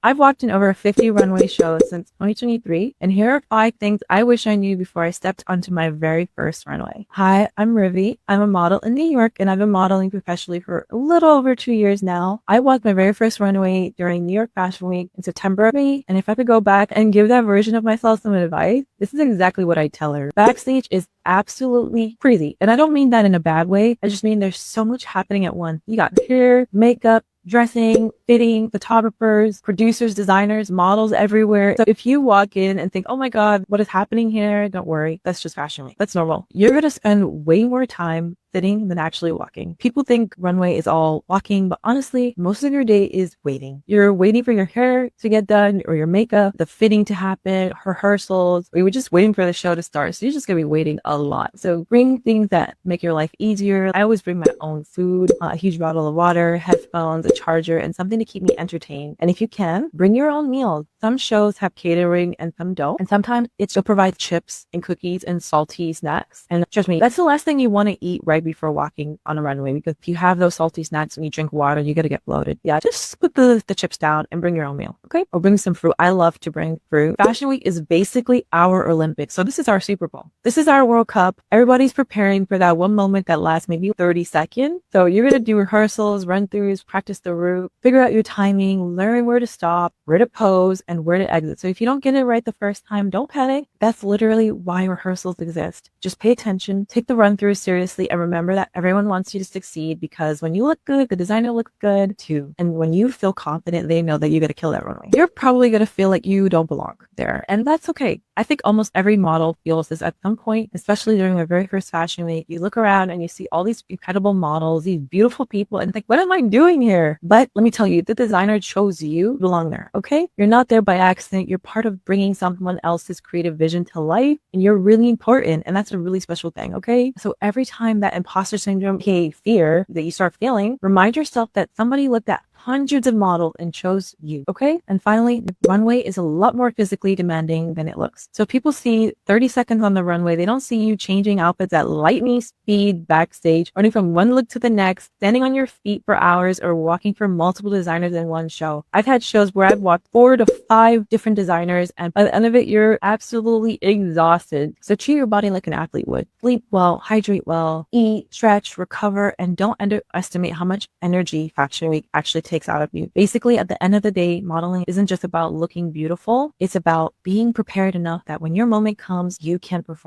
I've walked in over 50 runway shows since 2023, and here are 5 things I wish I knew before I stepped onto my very first runway. Hi, I'm Rivi. I'm a model in New York, and I've been modeling professionally for a little over 2 years now. I walked my very first runway during New York Fashion Week in September of me, and if I could go back and give that version of myself some advice, this is exactly what I'd tell her. Backstage is absolutely crazy, and I don't mean that in a bad way. I just mean there's so much happening at once. You got hair, makeup, dressing, fitting, photographers, producers, designers, models everywhere. So if you walk in and think, oh my God, what is happening here? Don't worry. That's just fashion week. That's normal. You're going to spend way more time sitting than actually walking. People think runway is all walking, but honestly, most of your day is waiting. You're waiting for your hair to get done or your makeup, the fitting to happen, rehearsals, or you're just waiting for the show to start. So you're just going to be waiting a lot. So bring things that make your life easier. I always bring my own food, a huge bottle of water, headphones, a charger, and something to keep me entertained. And if you can, bring your own meals. Some shows have catering and some don't. And sometimes it'll provide chips and cookies and salty snacks. And trust me, that's the last thing you want to eat right before walking on a runway, because if you have those salty snacks and you drink water, you're gonna get bloated. Yeah, just put the chips down and bring your own meal, okay? Or bring some fruit. I love to bring fruit. Fashion Week is basically our Olympics. So this is our Super Bowl. This is our World Cup. Everybody's preparing for that one moment that lasts maybe 30 seconds. So you're gonna do rehearsals, run-throughs, practice the route, figure out your timing, learn where to stop, where to pose, and where to exit. So if you don't get it right the first time, don't panic. That's literally why rehearsals exist. Just pay attention, take the run-through seriously, and remember that everyone wants you to succeed, because when you look good, the designer looks good too. And when you feel confident, they know that you're going to kill that runway. You're probably going to feel like you don't belong there. And that's okay. I think almost every model feels this at some point, especially during their very first fashion week. You look around and you see all these incredible models, these beautiful people, and think, what am I doing here? But let me tell you, the designer chose you to belong there, okay? You're not there by accident. You're part of bringing someone else's creative vision to life, and you're really important. And that's a really special thing, okay? So every time that imposter syndrome, fear that you start feeling, remind yourself that somebody looked at hundreds of models and chose you, okay? And finally, the runway is a lot more physically demanding than it looks. So if people see 30 seconds on the runway, they don't see you changing outfits at lightning speed backstage, running from one look to the next, standing on your feet for hours, or walking for multiple designers in one show. I've had shows where I've walked 4 to 5 different designers, and by the end of it, you're absolutely exhausted. So treat your body like an athlete would. Sleep well, hydrate well, eat, stretch, recover, and don't underestimate how much energy Fashion Week actually takes out of you. Basically, at the end of the day, modeling isn't just about looking beautiful. It's about being prepared enough that when your moment comes, you can perform.